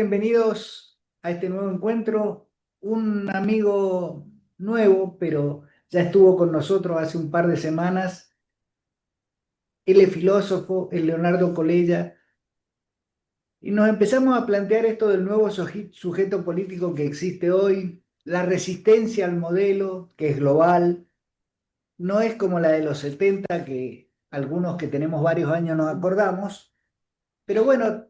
Bienvenidos a este nuevo encuentro. Un amigo nuevo, pero ya estuvo con nosotros hace un par de semanas. Él es filósofo, es Leonardo Colella, y nos empezamos a plantear esto del nuevo sujeto político que existe hoy, la resistencia al modelo, que es global, no es como la de los 70, que algunos que tenemos varios años nos acordamos, pero bueno,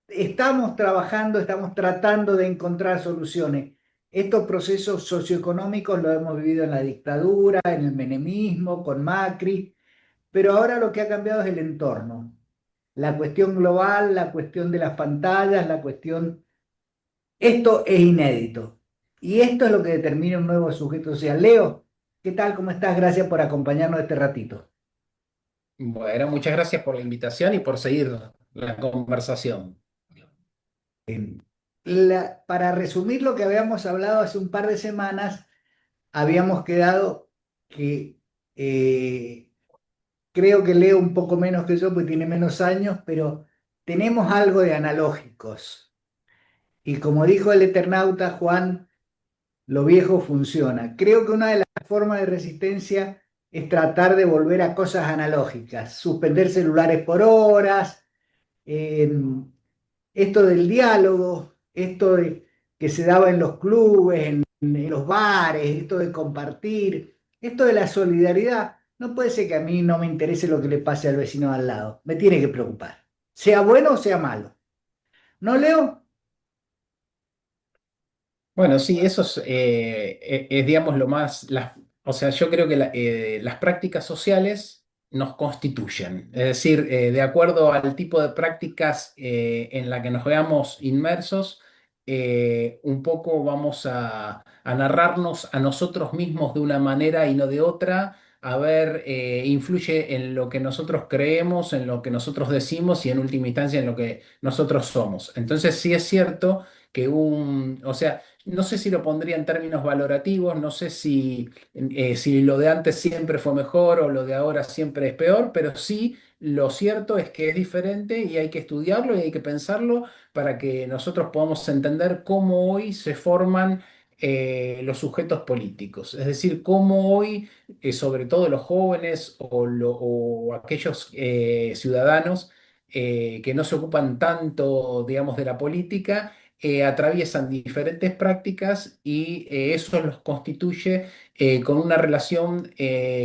estamos trabajando, estamos tratando de encontrar soluciones. Estos procesos socioeconómicos los hemos vivido en la dictadura, en el menemismo, con Macri, pero ahora lo que ha cambiado es el entorno. La cuestión global, la cuestión de las pantallas, la cuestión... Esto es inédito. Y esto es lo que determina un nuevo sujeto social. Leo, ¿qué tal? ¿Cómo estás? Gracias por acompañarnos este ratito. Bueno, muchas gracias por la invitación y por seguir la conversación. Para resumir lo que habíamos hablado hace un par de semanas, habíamos quedado que creo que Leo un poco menos que yo, porque tiene menos años, pero tenemos algo de analógicos. Y como dijo el Eternauta Juan, lo viejo funciona. Creo que una de las formas de resistencia es tratar de volver a cosas analógicas, suspender celulares por horas, eh, esto del diálogo, que se daba en los clubes, en los bares, esto de compartir, esto de la solidaridad. No puede ser que a mí no me interese lo que le pase al vecino de al lado. Me tiene que preocupar. Sea bueno o sea malo. ¿No, Leo? Bueno, sí, eso es, digamos, o sea, yo creo que las prácticas sociales nos constituyen. Es decir, de acuerdo al tipo de prácticas en la que nos veamos inmersos, un poco vamos a narrarnos a nosotros mismos de una manera y no de otra. A ver, influye en lo que nosotros creemos, en lo que nosotros decimos y en última instancia en lo que nosotros somos. Entonces, sí es cierto que o sea, no sé si lo pondría en términos valorativos, no sé si lo de antes siempre fue mejor o lo de ahora siempre es peor, pero sí lo cierto es que es diferente y hay que estudiarlo y hay que pensarlo para que nosotros podamos entender cómo hoy se forman los sujetos políticos. Es decir, cómo hoy, sobre todo los jóvenes o aquellos ciudadanos que no se ocupan tanto, digamos, de la política, atraviesan diferentes prácticas y eso los constituye con una relación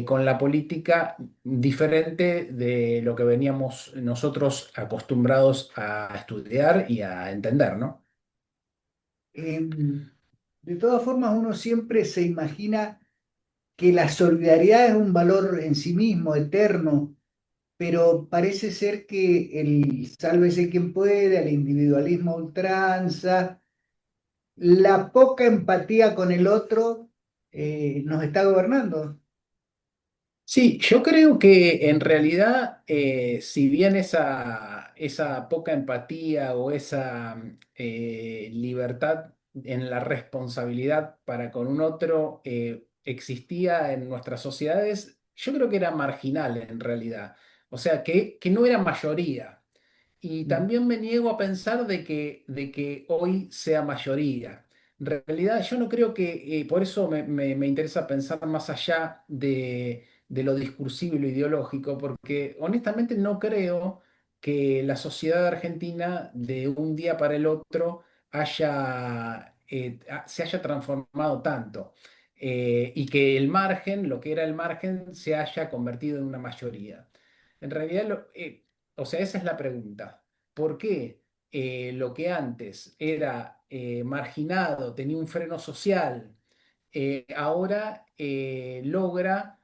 con la política diferente de lo que veníamos nosotros acostumbrados a estudiar y a entender, ¿no? Eh, de todas formas, uno siempre se imagina que la solidaridad es un valor en sí mismo, eterno, pero parece ser que el sálvese quien puede, el individualismo a ultranza, la poca empatía con el otro nos está gobernando. Sí, yo creo que en realidad, si bien esa poca empatía o esa libertad en la responsabilidad para con un otro existía en nuestras sociedades, yo creo que era marginal en realidad. O sea, que no era mayoría. Y también me niego a pensar de que hoy sea mayoría. En realidad, yo no creo que, por eso me interesa pensar más allá de lo discursivo y lo ideológico, porque honestamente no creo que la sociedad argentina de un día para el otro se haya transformado tanto, y que el margen, lo que era el margen, se haya convertido en una mayoría. En realidad, o sea, esa es la pregunta. ¿Por qué lo que antes era marginado, tenía un freno social, ahora logra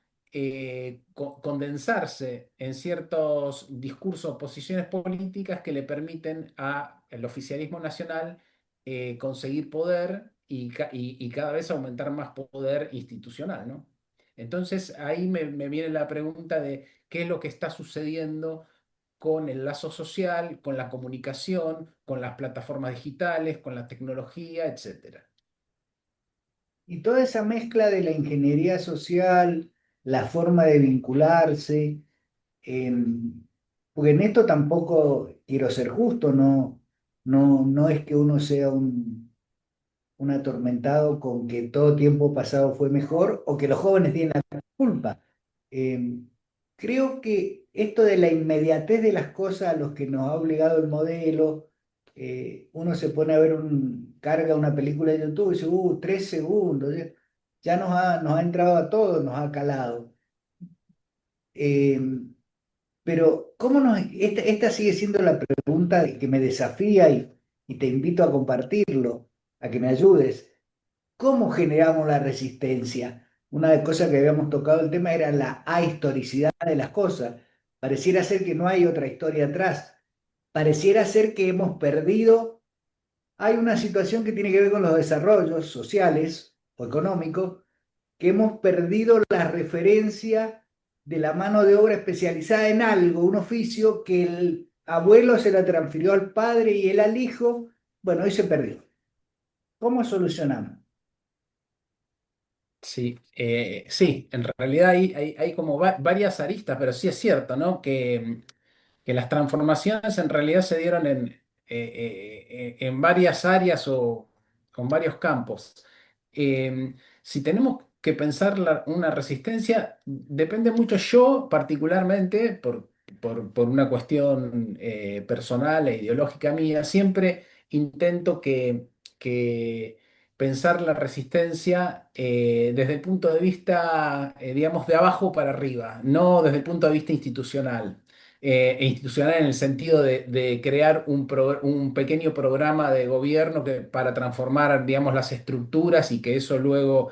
condensarse en ciertos discursos o posiciones políticas que le permiten al oficialismo nacional conseguir poder y cada vez aumentar más poder institucional, ¿no? Entonces ahí me viene la pregunta de qué es lo que está sucediendo con el lazo social, con la comunicación, con las plataformas digitales, con la tecnología, etcétera. Y toda esa mezcla de la ingeniería social, la forma de vincularse, porque en esto tampoco quiero ser justo, no, no es que uno sea un atormentado con que todo tiempo pasado fue mejor o que los jóvenes tienen la culpa. Eh, Creo que esto de la inmediatez de las cosas a los que nos ha obligado el modelo, uno se pone a ver carga una película de YouTube y dice, 3 segundos, ya nos ha entrado a todos, nos ha calado. Eh, pero, ¿cómo esta sigue siendo la pregunta que me desafía y te invito a compartirlo, a que me ayudes. ¿Cómo generamos la resistencia? Una de las cosas que habíamos tocado el tema era la ahistoricidad de las cosas. Pareciera ser que no hay otra historia atrás. Pareciera ser que hemos perdido. Hay una situación que tiene que ver con los desarrollos sociales o económicos, que hemos perdido la referencia de la mano de obra especializada en algo, un oficio que el abuelo se la transfirió al padre y él al hijo. Bueno, hoy se perdió. ¿Cómo solucionamos? Sí, sí, en realidad hay como varias aristas, pero sí es cierto, ¿no? Que las transformaciones en realidad se dieron en varias áreas o con varios campos. Si tenemos que pensar una resistencia, depende mucho yo particularmente, por una cuestión personal e ideológica mía, siempre intento que pensar la resistencia desde el punto de vista, digamos, de abajo para arriba, no desde el punto de vista institucional. Institucional en el sentido de crear un pequeño programa de gobierno para transformar, digamos, las estructuras y que eso luego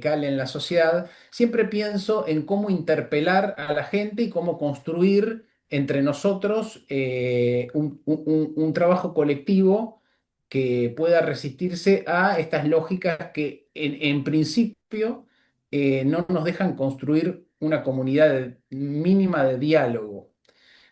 cale en la sociedad. Siempre pienso en cómo interpelar a la gente y cómo construir entre nosotros un trabajo colectivo que pueda resistirse a estas lógicas que en principio no nos dejan construir una comunidad mínima de diálogo.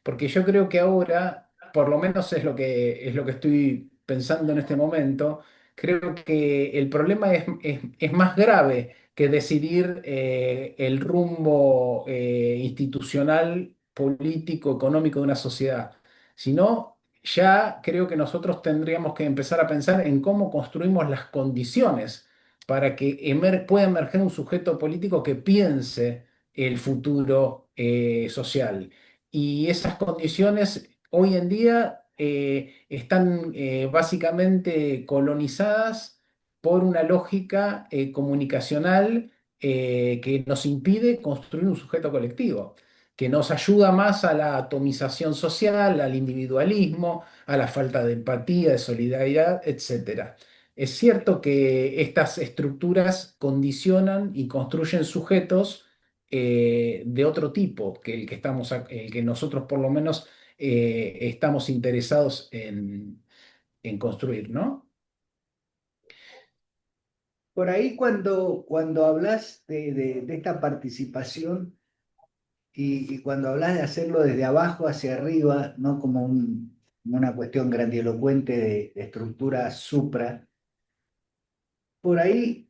Porque yo creo que ahora, por lo menos es lo que estoy pensando en este momento, creo que el problema es más grave que decidir el rumbo institucional, político, económico de una sociedad, sino ya creo que nosotros tendríamos que empezar a pensar en cómo construimos las condiciones para que pueda emerger un sujeto político que piense el futuro social. Y esas condiciones hoy en día están básicamente colonizadas por una lógica comunicacional que nos impide construir un sujeto colectivo, que nos ayuda más a la atomización social, al individualismo, a la falta de empatía, de solidaridad, etcétera. Es cierto que estas estructuras condicionan y construyen sujetos de otro tipo que el que el que nosotros por lo menos estamos interesados en construir, ¿no? Por ahí cuando hablas de esta participación y cuando hablas de hacerlo desde abajo hacia arriba, no como como una cuestión grandilocuente de estructura supra, por ahí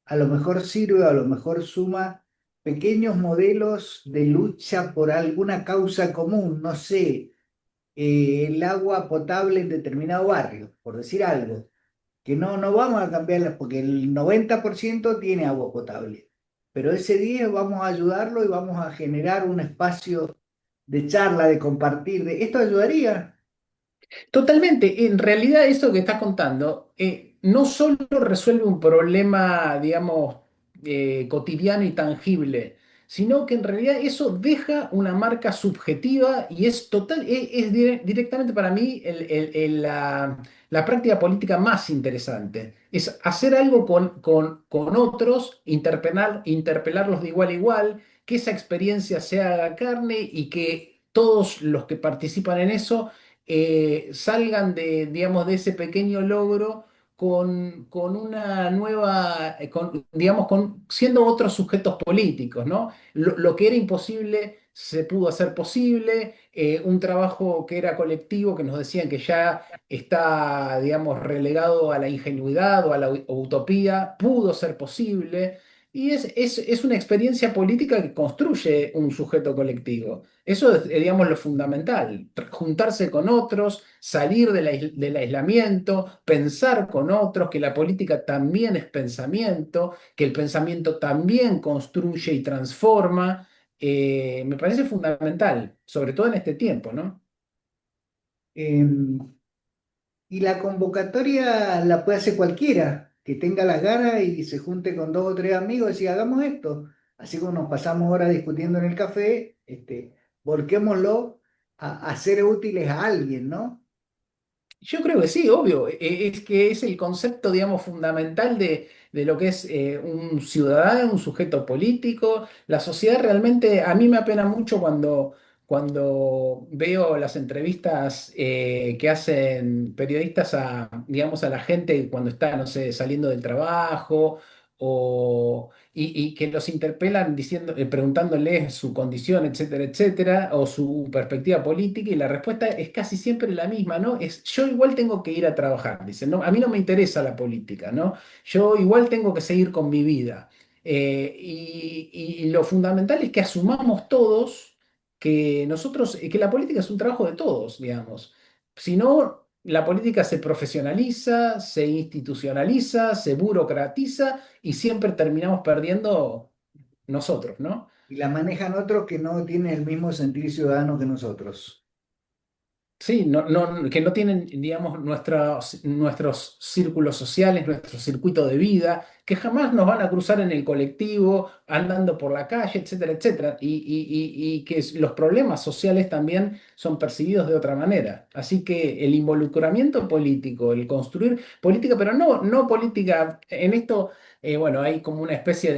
a lo mejor sirve, a lo mejor suma pequeños modelos de lucha por alguna causa común, no sé, el agua potable en determinado barrio, por decir algo, que no vamos a cambiarlas porque el 90% tiene agua potable, pero ese 10 vamos a ayudarlo y vamos a generar un espacio de charla, de compartir, esto ayudaría. Totalmente. En realidad, eso que estás contando no solo resuelve un problema, digamos, cotidiano y tangible, sino que en realidad eso deja una marca subjetiva y es total, directamente para mí la práctica política más interesante. Es hacer algo con otros, interpelarlos de igual a igual, que esa experiencia se haga carne y que todos los que participan en eso salgan digamos, de ese pequeño logro con una nueva, digamos, siendo otros sujetos políticos, ¿no? Lo que era imposible se pudo hacer posible, un trabajo que era colectivo, que nos decían que ya está, digamos, relegado a la ingenuidad o a la utopía, pudo ser posible. Y es una experiencia política que construye un sujeto colectivo. Eso es, digamos, lo fundamental. Juntarse con otros, salir del aislamiento, pensar con otros, que la política también es pensamiento, que el pensamiento también construye y transforma. Me parece fundamental, sobre todo en este tiempo, ¿no? Em, y la convocatoria la puede hacer cualquiera que tenga las ganas y se junte con dos o tres amigos y hagamos esto. Así como nos pasamos horas discutiendo en el café, volquémoslo a ser útiles a alguien, ¿no? Yo creo que sí, obvio. Es que es el concepto, digamos, fundamental de lo que es un ciudadano, un sujeto político. La sociedad realmente, a mí me apena mucho cuando veo las entrevistas que hacen periodistas a, digamos, a la gente cuando está, no sé, saliendo del trabajo y que los interpelan diciendo, preguntándoles su condición, etcétera, etcétera, o su perspectiva política, y la respuesta es casi siempre la misma, ¿no? Es yo igual tengo que ir a trabajar, dicen, no, a mí no me interesa la política, ¿no? Yo igual tengo que seguir con mi vida. Y lo fundamental es que asumamos todos que nosotros, que la política es un trabajo de todos, digamos. Si no, la política se profesionaliza, se institucionaliza, se burocratiza y siempre terminamos perdiendo nosotros, ¿no? Y la manejan otros que no tienen el mismo sentir ciudadano que nosotros. Sí, que no tienen, digamos, nuestros círculos sociales, nuestro circuito de vida, que jamás nos van a cruzar en el colectivo, andando por la calle, etcétera, etcétera, y que los problemas sociales también son percibidos de otra manera. Así que el involucramiento político, el construir política, pero no política, en esto, bueno, hay como una especie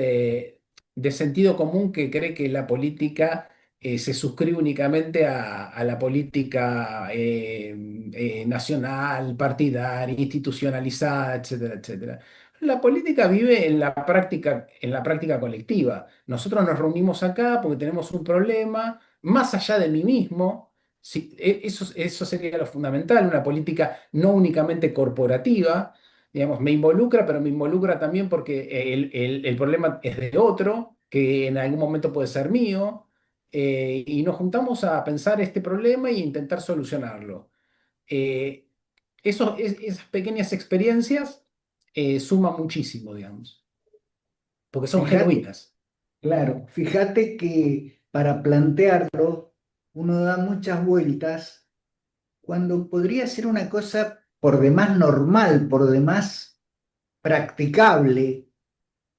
de sentido común que cree que la política se suscribe únicamente a la política nacional, partidaria, institucionalizada, etcétera, etcétera. La política vive en la práctica colectiva. Nosotros nos reunimos acá porque tenemos un problema más allá de mí mismo. Sí, eso sería lo fundamental, una política no únicamente corporativa. Digamos, me involucra, pero me involucra también porque el problema es de otro, que en algún momento puede ser mío, y nos juntamos a pensar este problema e intentar solucionarlo. Eh, esas pequeñas experiencias suman muchísimo, digamos, porque son Fíjate, genuinas. claro, fíjate que para plantearlo uno da muchas vueltas cuando podría ser una cosa por demás normal, por demás practicable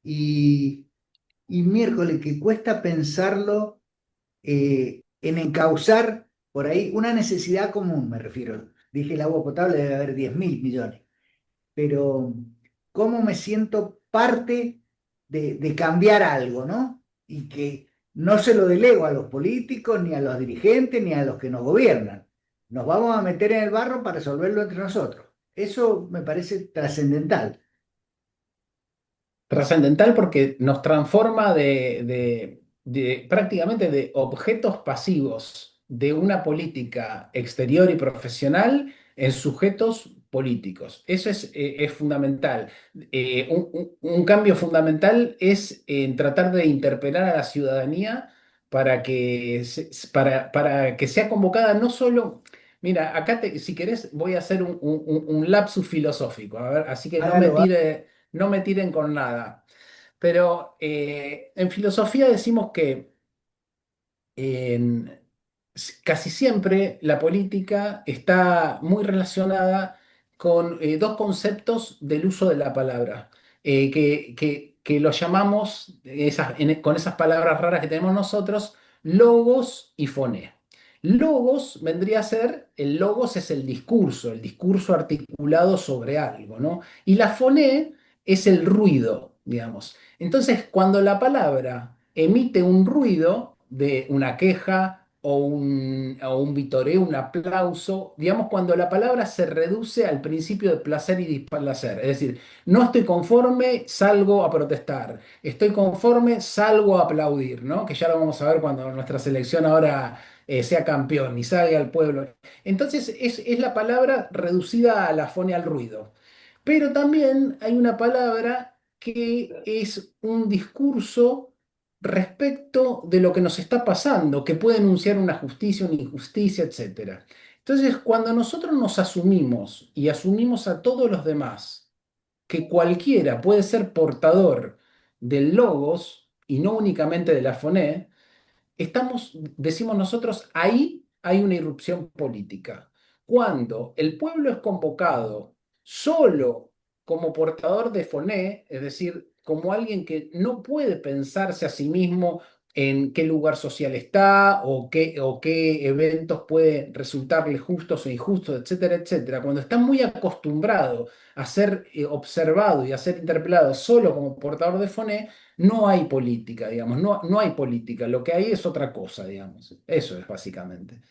y miércoles que cuesta pensarlo en encauzar por ahí una necesidad común, me refiero. Dije el agua potable debe haber 10.000 millones, pero cómo me siento parte de cambiar algo, ¿no? Y que no se lo delego a los políticos, ni a los dirigentes, ni a los que nos gobiernan. Nos vamos a meter en el barro para resolverlo entre nosotros. Eso me parece trascendental. Trascendental porque nos transforma prácticamente de objetos pasivos de una política exterior y profesional en sujetos políticos. Eso es fundamental. Un cambio fundamental es en tratar de interpelar a la ciudadanía para que sea convocada no solo. Mira, acá si querés voy a hacer un lapsus filosófico, a ver, así que Hágalo, no me tiren con nada. Pero en filosofía decimos que en- casi siempre la política está muy relacionada con dos conceptos del uso de la palabra, que lo llamamos con esas palabras raras que tenemos nosotros, logos y foné. Logos vendría a ser, el logos es el discurso articulado sobre algo, ¿no? Y la foné es el ruido, digamos. Entonces, cuando la palabra emite un ruido de una queja o un vitoreo, un aplauso, digamos, cuando la palabra se reduce al principio de placer y displacer, es decir, no estoy conforme, salgo a protestar, estoy conforme, salgo a aplaudir, ¿no? Que ya lo vamos a ver cuando nuestra selección ahora sea campeón y salga al pueblo. Entonces, es la palabra reducida a la fone al ruido. Pero también hay una palabra que es un discurso respecto de lo que nos está pasando, que puede enunciar una justicia, una injusticia, etcétera. Entonces, cuando nosotros nos asumimos y asumimos a todos los demás, que cualquiera puede ser portador del logos y no únicamente de la foné, decimos nosotros, ahí hay una irrupción política. Cuando el pueblo es convocado solo como portador de foné, es decir, como alguien que no puede pensarse a sí mismo en qué lugar social está o qué eventos puede resultarle justos o injustos, etcétera, etcétera. Cuando está muy acostumbrado a ser observado y a ser interpelado solo como portador de foné, no hay política, digamos, no hay política, lo que hay es otra cosa, digamos. Eso es básicamente.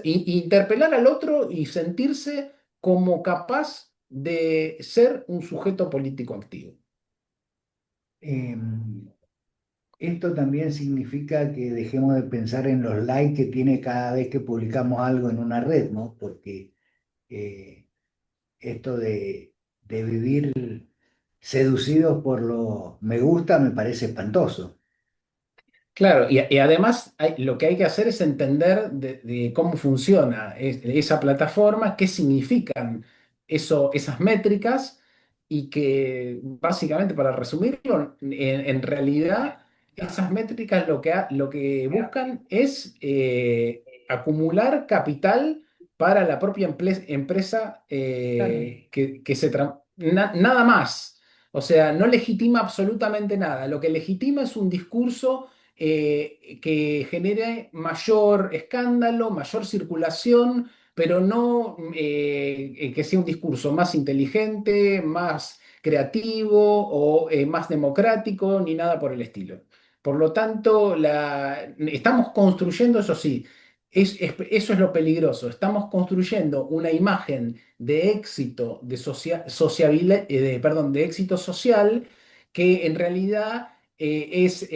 Interpelar al otro y sentirse como capaz de ser un sujeto político activo. Em, Esto también significa que dejemos de pensar en los likes que tiene cada vez que publicamos algo en una red, ¿no? Porque eh, esto de vivir seducidos por los me gusta me parece espantoso. Claro, y además lo que hay que hacer es entender de cómo funciona esa plataforma, qué significan esas métricas y que básicamente, para resumirlo, en realidad esas métricas lo que buscan es acumular capital para la propia empresa Claro. nada más. O sea, no legitima absolutamente nada. Lo que legitima es un discurso que genere mayor escándalo, mayor circulación, pero no que sea un discurso más inteligente, más creativo o más democrático, ni nada por el estilo. Por lo tanto, estamos construyendo, eso sí, eso es lo peligroso. Estamos construyendo una imagen de éxito, perdón, de éxito social que en realidad es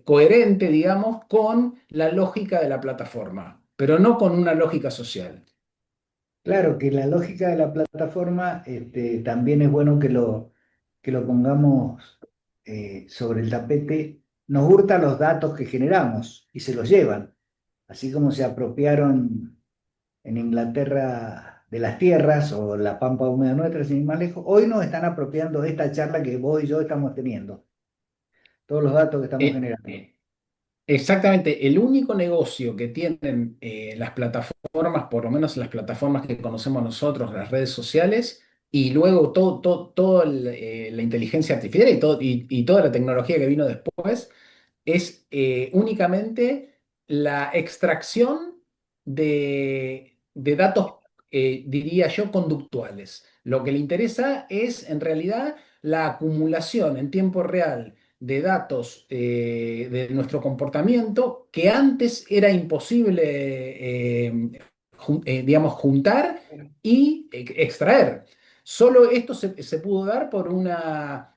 coherente, digamos, con la lógica de la plataforma, pero no con una lógica social. Claro que la lógica de la plataforma también es bueno que lo pongamos sobre el tapete. Nos hurta los datos que generamos y se los llevan, así como se apropiaron en Inglaterra de las tierras o la pampa húmeda nuestra, sin ir más lejos. Hoy nos están apropiando de esta charla que vos y yo estamos teniendo, todos los datos que estamos Eh, generando. Exactamente, el único negocio que tienen las plataformas, por lo menos las plataformas que conocemos nosotros, las redes sociales, y luego toda la inteligencia artificial y toda la tecnología que vino después, es únicamente la extracción de datos, diría yo, conductuales. Lo que le interesa es, en realidad, la acumulación en tiempo real de datos de nuestro comportamiento que antes era imposible, digamos, juntar y extraer. Solo esto se pudo dar por una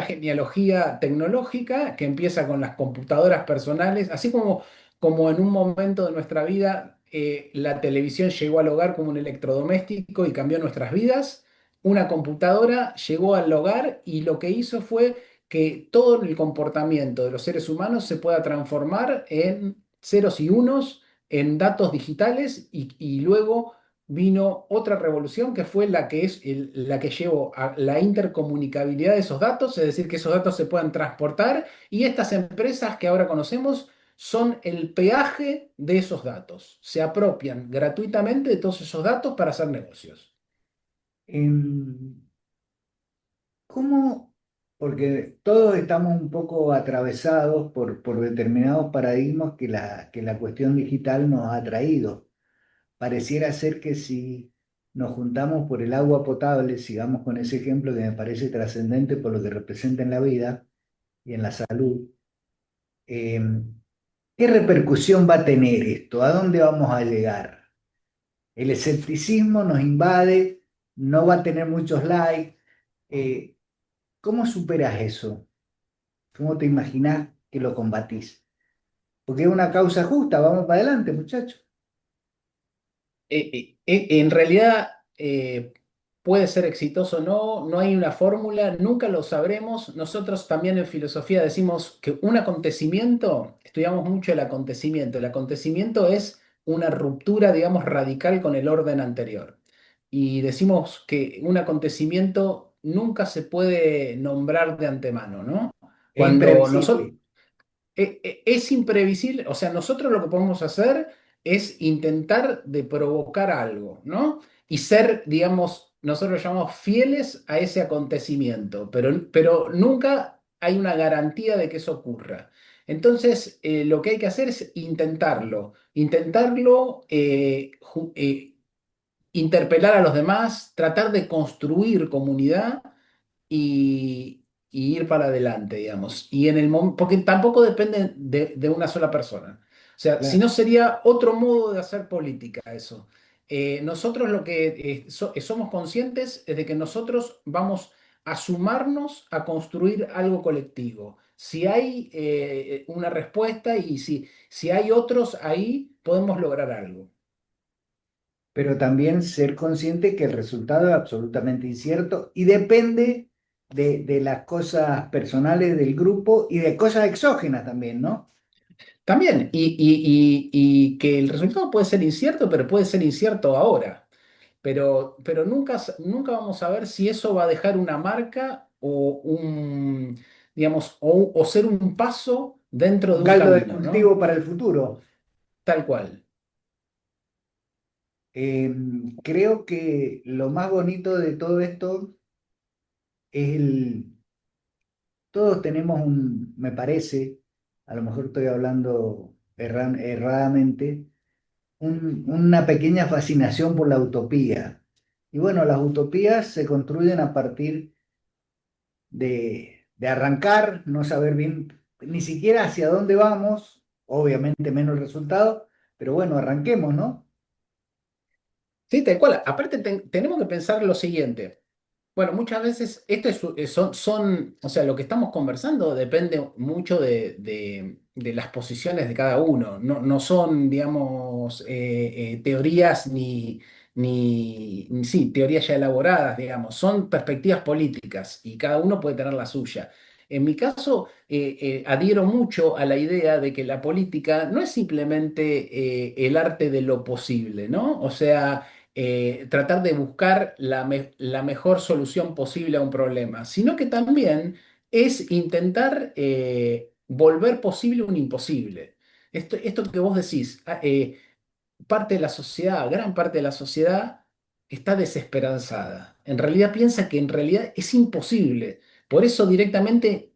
genealogía tecnológica que empieza con las computadoras personales, así como en un momento de nuestra vida la televisión llegó al hogar como un electrodoméstico y cambió nuestras vidas. Una computadora llegó al hogar y lo que hizo fue que todo el comportamiento de los seres humanos se pueda transformar en ceros y unos, en datos digitales y luego vino otra revolución que fue la que llevó a la intercomunicabilidad de esos datos, es decir, que esos datos se puedan transportar y estas empresas que ahora conocemos son el peaje de esos datos. Se apropian gratuitamente de todos esos datos para hacer negocios. Em, ¿Cómo? Porque todos estamos un poco atravesados por determinados paradigmas que la cuestión digital nos ha traído. Pareciera ser que si nos juntamos por el agua potable, sigamos con ese ejemplo que me parece trascendente por lo que representa en la vida y en la salud, eh, ¿qué repercusión va a tener esto? ¿A dónde vamos a llegar? El escepticismo nos invade, no va a tener muchos likes. eh, ¿Cómo superas eso? ¿Cómo te imaginás que lo combatís? Porque es una causa justa, vamos para adelante, muchachos. En realidad, puede ser exitoso o no, no hay una fórmula, nunca lo sabremos. Nosotros también en filosofía decimos que un acontecimiento, estudiamos mucho el acontecimiento es una ruptura, digamos, radical con el orden anterior. Y decimos que un acontecimiento nunca se puede nombrar de antemano, ¿no? Es Cuando nosotros, imprevisible, es imprevisible, o sea, nosotros lo que podemos hacer es intentar de provocar algo, ¿no? Y ser, digamos, nosotros lo llamamos fieles a ese acontecimiento, pero nunca hay una garantía de que eso ocurra. Entonces, lo que hay que hacer es intentarlo, interpelar a los demás, tratar de construir comunidad y ir para adelante, digamos. Y en el porque tampoco depende de una sola persona. O sea, si claro. no sería otro modo de hacer política eso. Nosotros lo que somos conscientes es de que nosotros vamos a sumarnos a construir algo colectivo. Si hay una respuesta y si hay otros ahí, podemos lograr algo. Pero también ser consciente que el resultado es absolutamente incierto y depende de las cosas personales del grupo y de cosas exógenas también, ¿no? También, y que el resultado puede ser incierto, pero puede ser incierto ahora. Pero nunca, nunca vamos a ver si eso va a dejar una marca o digamos, o ser un paso dentro Un de un caldo de camino, cultivo ¿no? para el futuro. Tal cual. Eh, Creo que lo más bonito de todo esto es todos tenemos me parece, a lo mejor estoy hablando erradamente, una pequeña fascinación por la utopía. Y bueno, las utopías se construyen a partir de arrancar, no saber bien ni siquiera hacia dónde vamos, obviamente menos el resultado, pero bueno, arranquemos, ¿no? Sí, tal cual. Aparte, tenemos que pensar lo siguiente. Bueno, muchas veces o sea, lo que estamos conversando depende mucho de las posiciones de cada uno. No, no son, digamos, teorías sí, teorías ya elaboradas, digamos. Son perspectivas políticas y cada uno puede tener la suya. En mi caso, adhiero mucho a la idea de que la política no es simplemente el arte de lo posible, ¿no? O sea tratar de buscar la mejor solución posible a un problema, sino que también es intentar volver posible un imposible. Esto que vos decís, parte de la sociedad, gran parte de la sociedad está desesperanzada. En realidad piensa que en realidad es imposible. Por eso directamente,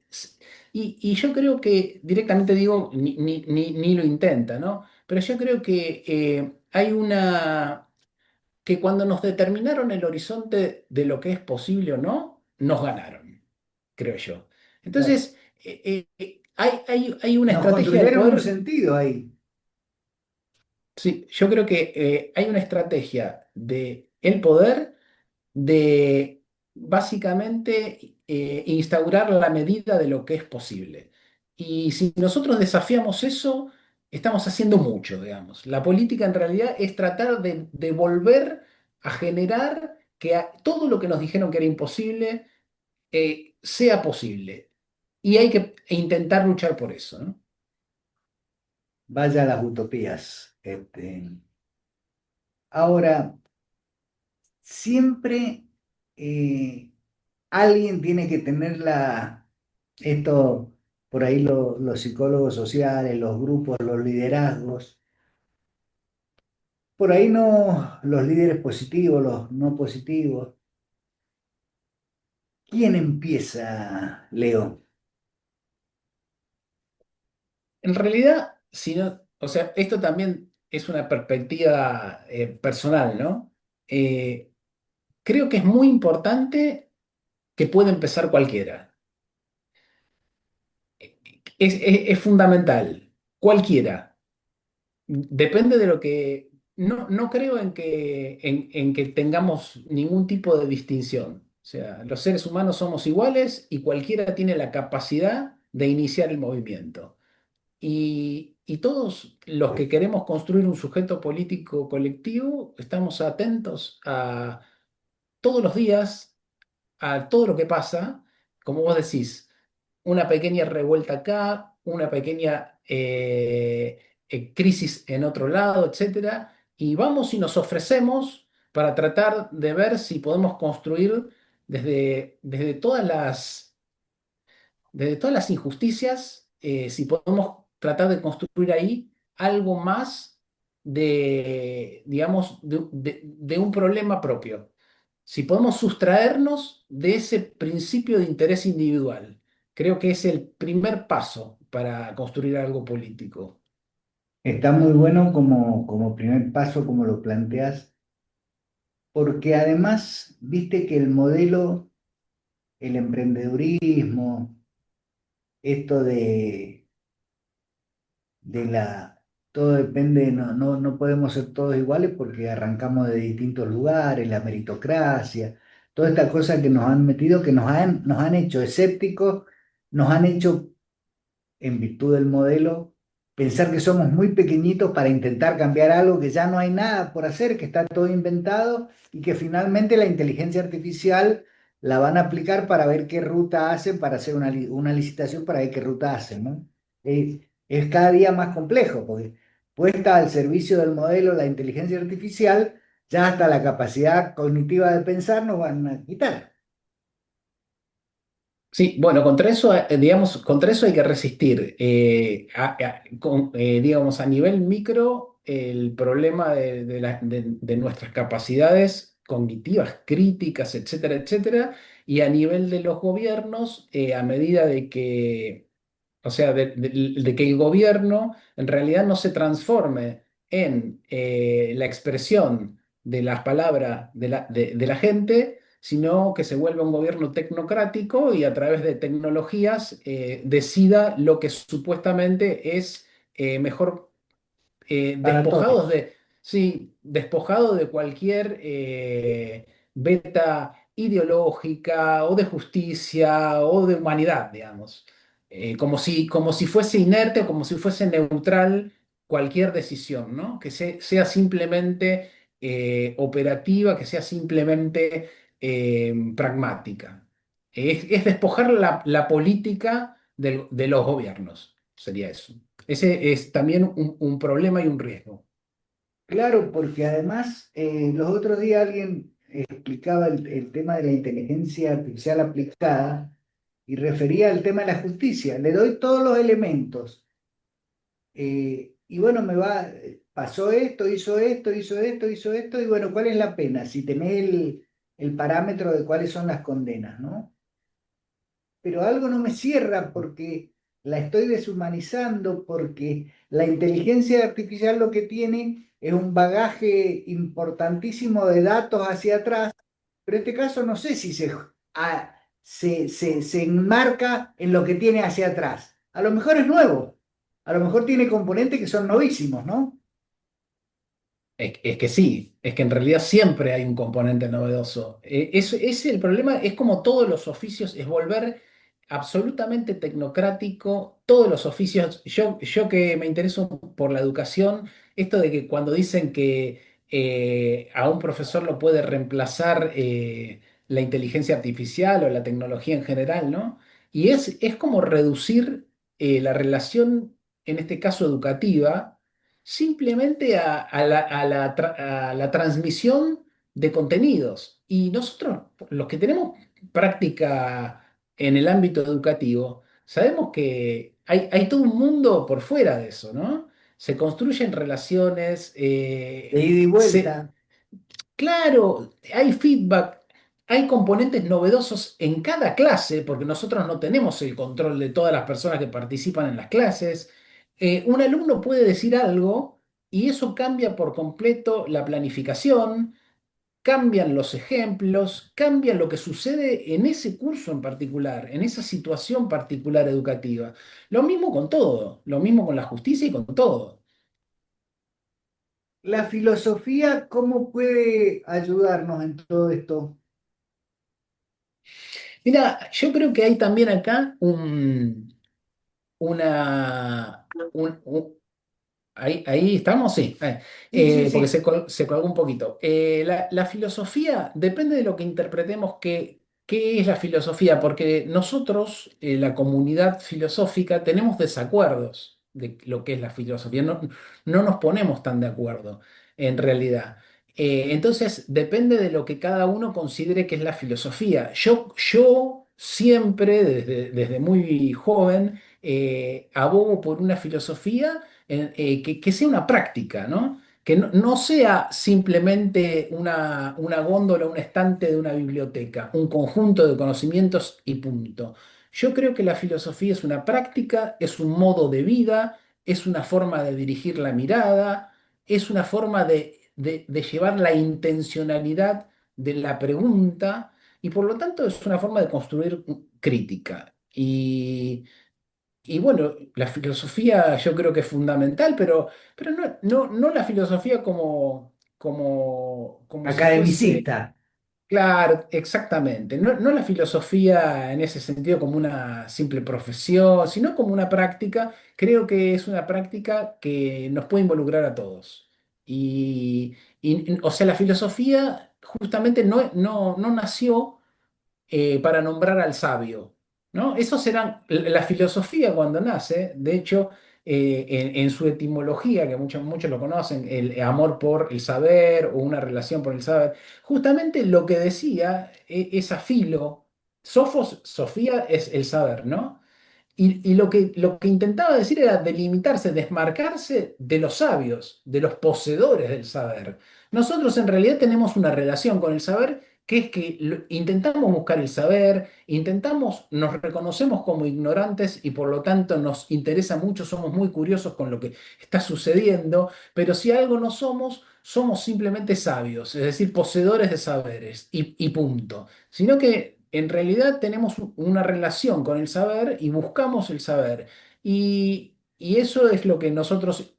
y yo creo que directamente digo, ni lo intenta, ¿no? Pero yo creo que hay que cuando nos determinaron el horizonte de lo que es posible o no, nos ganaron, creo yo. Claro. Entonces, hay una Nos estrategia de construyeron un poder, sentido ahí. sí, yo creo que hay una estrategia de el poder de básicamente instaurar la medida de lo que es posible. Y si nosotros desafiamos eso, estamos haciendo mucho, digamos. La política en realidad es tratar de volver a generar que todo lo que nos dijeron que era imposible sea posible. Y hay que intentar luchar por eso, ¿no? Vaya las utopías. Ahora, siempre eh, alguien tiene que tener esto, por ahí los psicólogos sociales, los grupos, los liderazgos, por ahí no los líderes positivos, los no positivos. ¿Quién empieza, Leo? En realidad, si no, o sea, esto también es una perspectiva personal, ¿no? Eh, Creo que es muy importante que pueda empezar cualquiera. Es fundamental, cualquiera. Depende de lo que... No, no creo en que tengamos ningún tipo de distinción. O sea, los seres humanos somos iguales y cualquiera tiene la capacidad de iniciar el movimiento. Y todos los que queremos construir un sujeto político colectivo estamos atentos todos los días a todo lo que pasa, como vos decís, una pequeña revuelta acá, una pequeña crisis en otro lado, etcétera, y vamos y nos ofrecemos para tratar de ver si podemos construir desde desde todas las injusticias, si podemos tratar de construir ahí algo más digamos, de un problema propio. Si podemos sustraernos de ese principio de interés individual, creo que es el primer paso para construir algo político. Está muy bueno como primer paso, como lo planteas, porque además, viste que el modelo, el emprendedurismo, esto de todo depende, no podemos ser todos iguales porque arrancamos de distintos lugares, la meritocracia, toda esta cosa que nos han metido, que nos han hecho escépticos, nos han hecho en virtud del modelo, pensar que somos muy pequeñitos para intentar cambiar algo que ya no hay nada por hacer, que está todo inventado y que finalmente la inteligencia artificial la van a aplicar para ver qué ruta hacen, para hacer una licitación para ver qué ruta hacen, ¿no? Es cada día más complejo, porque puesta al servicio del modelo la inteligencia artificial, ya hasta la capacidad cognitiva de pensar nos van a quitar. Sí, bueno, contra eso, digamos, contra eso hay que resistir. Digamos, a nivel micro, el problema de nuestras capacidades cognitivas, críticas, etcétera, etcétera, y a nivel de los gobiernos, a medida de que o sea, de que el gobierno en realidad no se transforme en la expresión de las palabras de la gente, sino que se vuelva un gobierno tecnocrático y a través de tecnologías decida lo que supuestamente es mejor Para despojados todos. de, sí, despojados de cualquier beta ideológica o de justicia o de humanidad, digamos. Como si fuese inerte o como si fuese neutral cualquier decisión, ¿no? Que sea simplemente operativa, que sea simplemente pragmática. Es despojar la política de los gobiernos, sería eso. Ese es también un problema y un riesgo. Claro, porque además los otros días alguien explicaba el tema de la inteligencia artificial aplicada y refería al tema de la justicia. Le doy todos los elementos y bueno, pasó esto, hizo esto, hizo esto, hizo esto y bueno, ¿cuál es la pena? Si tenés el parámetro de cuáles son las condenas, ¿no? Pero algo no me cierra porque la estoy deshumanizando, porque la inteligencia artificial lo que tiene es un bagaje importantísimo de datos hacia atrás, pero en este caso no sé si se enmarca en lo que tiene hacia atrás. A lo mejor es nuevo, a lo mejor tiene componentes que son novísimos, ¿no? Es que sí, es que en realidad siempre hay un componente novedoso. Es el problema, es como todos los oficios, es volver absolutamente tecnocrático todos los oficios. Yo que me intereso por la educación, esto de que cuando dicen que a un profesor lo puede reemplazar la inteligencia artificial o la tecnología en general, ¿no? Y es como reducir la relación, en este caso educativa simplemente a la transmisión de contenidos. Y nosotros, los que tenemos práctica en el ámbito educativo, sabemos que hay todo un mundo por fuera de eso, ¿no? Se construyen relaciones, De ida y vuelta. claro, hay feedback, hay componentes novedosos en cada clase, porque nosotros no tenemos el control de todas las personas que participan en las clases. Un alumno puede decir algo y eso cambia por completo la planificación, cambian los ejemplos, cambian lo que sucede en ese curso en particular, en esa situación particular educativa. Lo mismo con todo, lo mismo con la justicia y con todo. La filosofía, ¿cómo puede ayudarnos en todo esto? Mira, yo creo que hay también acá una, Ahí estamos, sí. Sí, sí, Porque sí. se colgó un poquito. La filosofía depende de lo que interpretemos qué es la filosofía, porque nosotros, la comunidad filosófica, tenemos desacuerdos de lo que es la filosofía. No, no nos ponemos tan de acuerdo, en realidad. Entonces, depende de lo que cada uno considere que es la filosofía. Yo siempre, desde muy joven, abogo por una filosofía que sea una práctica, ¿no? Que no sea simplemente una góndola, un estante de una biblioteca, un conjunto de conocimientos y punto. Yo creo que la filosofía es una práctica, es un modo de vida, es una forma de dirigir la mirada, es una forma de llevar la intencionalidad de la pregunta y por lo tanto es una forma de construir crítica. Y bueno, la filosofía yo creo que es fundamental, pero no la filosofía como si fuese, Academicista. claro, exactamente, no la filosofía en ese sentido como una simple profesión, sino como una práctica. Creo que es una práctica que nos puede involucrar a todos. O sea, la filosofía justamente no nació para nombrar al sabio, ¿no? Eso será la filosofía cuando nace, de hecho, en su etimología, que muchos lo conocen, el amor por el saber o una relación por el saber, justamente lo que decía esa filo, Sofos, Sofía es el saber, ¿no? Y lo que intentaba decir era delimitarse, desmarcarse de los sabios, de los poseedores del saber. Nosotros en realidad tenemos una relación con el saber que es que intentamos buscar el saber, nos reconocemos como ignorantes y por lo tanto nos interesa mucho, somos muy curiosos con lo que está sucediendo, pero si algo no somos, somos simplemente sabios, es decir, poseedores de saberes y punto, sino que en realidad tenemos una relación con el saber y buscamos el saber. Y eso es lo que nosotros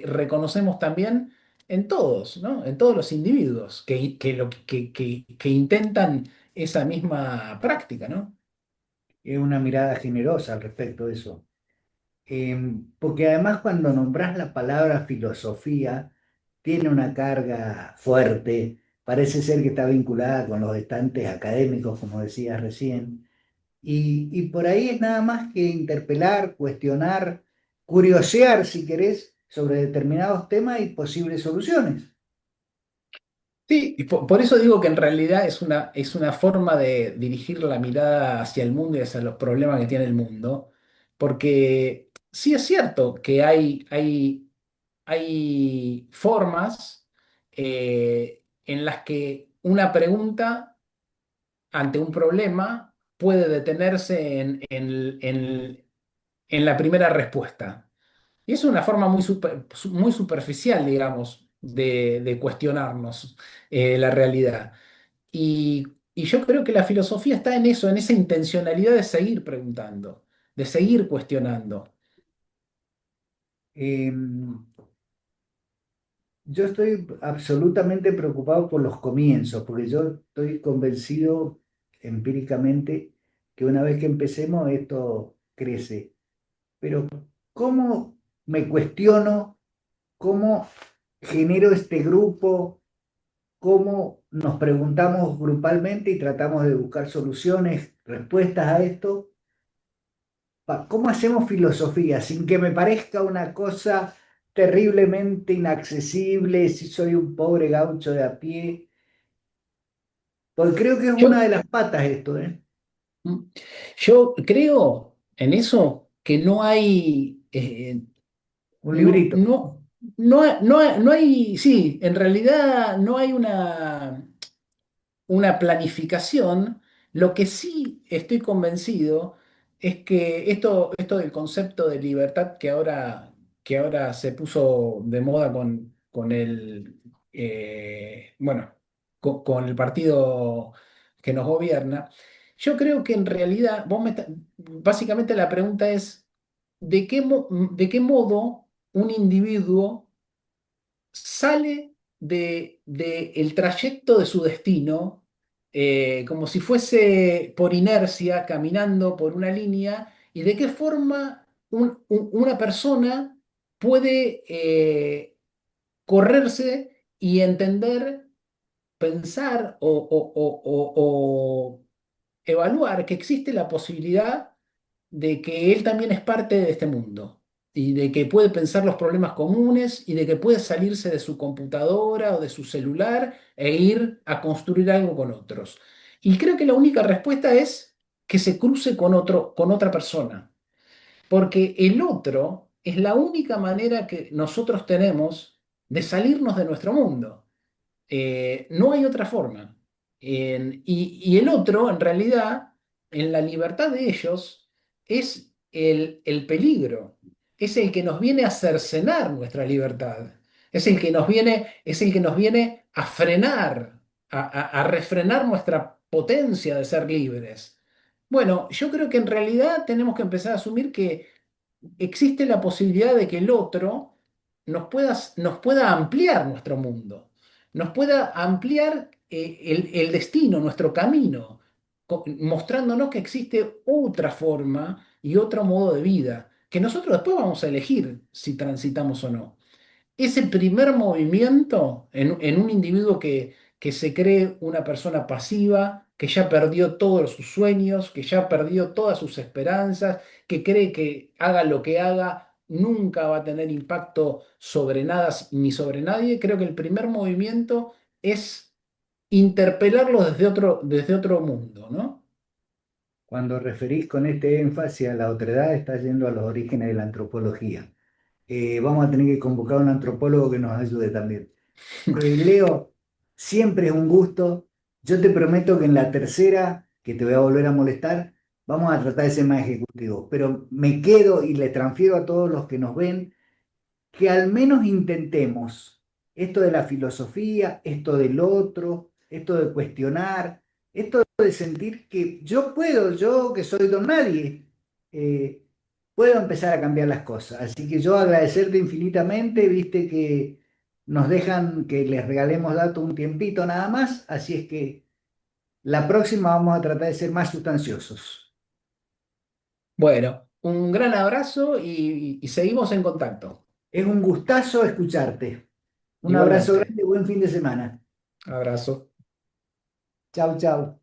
reconocemos también en todos, ¿no? En todos los individuos que intentan esa misma práctica, ¿no? Es una mirada generosa al respecto de eso. Porque además cuando nombras la palabra filosofía, tiene una carga fuerte, parece ser que está vinculada con los estantes académicos, como decías recién, y por ahí es nada más que interpelar, cuestionar, curiosear, si querés, sobre determinados temas y posibles soluciones. Sí, y por eso digo que en realidad es una forma de dirigir la mirada hacia el mundo y hacia los problemas que tiene el mundo, porque sí es cierto que hay formas en las que una pregunta ante un problema puede detenerse en la primera respuesta. Y es una forma muy superficial, digamos, de cuestionarnos la realidad. Y yo creo que la filosofía está en eso, en esa intencionalidad de seguir preguntando, de seguir cuestionando. Em, Yo estoy absolutamente preocupado por los comienzos, porque yo estoy convencido empíricamente que una vez que empecemos esto crece. Pero ¿cómo me cuestiono? ¿Cómo genero este grupo? ¿Cómo nos preguntamos grupalmente y tratamos de buscar soluciones, respuestas a esto? ¿Cómo hacemos filosofía sin que me parezca una cosa terriblemente inaccesible si soy un pobre gaucho de a pie? Porque creo que es una de Yo, las patas esto, ¿eh? yo creo en eso que no hay, Un librito. no hay, sí, en realidad no hay una planificación. Lo que sí estoy convencido es que esto del concepto de libertad que ahora se puso de moda con bueno, con el partido que nos gobierna, yo creo que en realidad, básicamente la pregunta es, ¿de qué modo un individuo sale de el trayecto de su destino, como si fuese por inercia, caminando por una línea, y de qué forma una persona puede correrse y entender, pensar o evaluar que existe la posibilidad de que él también es parte de este mundo y de que puede pensar los problemas comunes y de que puede salirse de su computadora o de su celular e ir a construir algo con otros. Y creo que la única respuesta es que se cruce con con otra persona, porque el otro es la única manera que nosotros tenemos de salirnos de nuestro mundo. No hay otra forma. Y el otro, en realidad, en la libertad de ellos, es el peligro, es el que nos viene a cercenar nuestra libertad, es el que nos viene a frenar, a refrenar nuestra potencia de ser libres. Bueno, yo creo que en realidad tenemos que empezar a asumir que existe la posibilidad de que el otro nos pueda ampliar nuestro mundo, nos pueda ampliar el destino, nuestro camino, mostrándonos que existe otra forma y otro modo de vida, que nosotros después vamos a elegir si transitamos o no. Ese primer movimiento en un individuo que se cree una persona pasiva, que ya perdió todos sus sueños, que ya perdió todas sus esperanzas, que cree que haga lo que haga, nunca va a tener impacto sobre nada ni sobre nadie, creo que el primer movimiento es interpelarlo desde otro mundo, ¿no? Cuando referís con este énfasis a la otredad, está yendo a los orígenes de la antropología. Vamos a tener que convocar a un antropólogo que nos ayude también. Leo, siempre es un gusto. Yo te prometo que en la tercera, que te voy a volver a molestar, vamos a tratar de ser más ejecutivos. Pero me quedo y le transfiero a todos los que nos ven que al menos intentemos esto de la filosofía, esto del otro, esto de cuestionar, esto de sentir que yo puedo, yo que soy don nadie, eh, puedo empezar a cambiar las cosas. Así que yo agradecerte infinitamente, viste que nos dejan que les regalemos datos un tiempito nada más, así es que la próxima vamos a tratar de ser más sustanciosos. Bueno, un gran abrazo y seguimos en contacto. Es un gustazo escucharte. Un abrazo Igualmente, grande, buen fin de semana. abrazo. Chau, chau.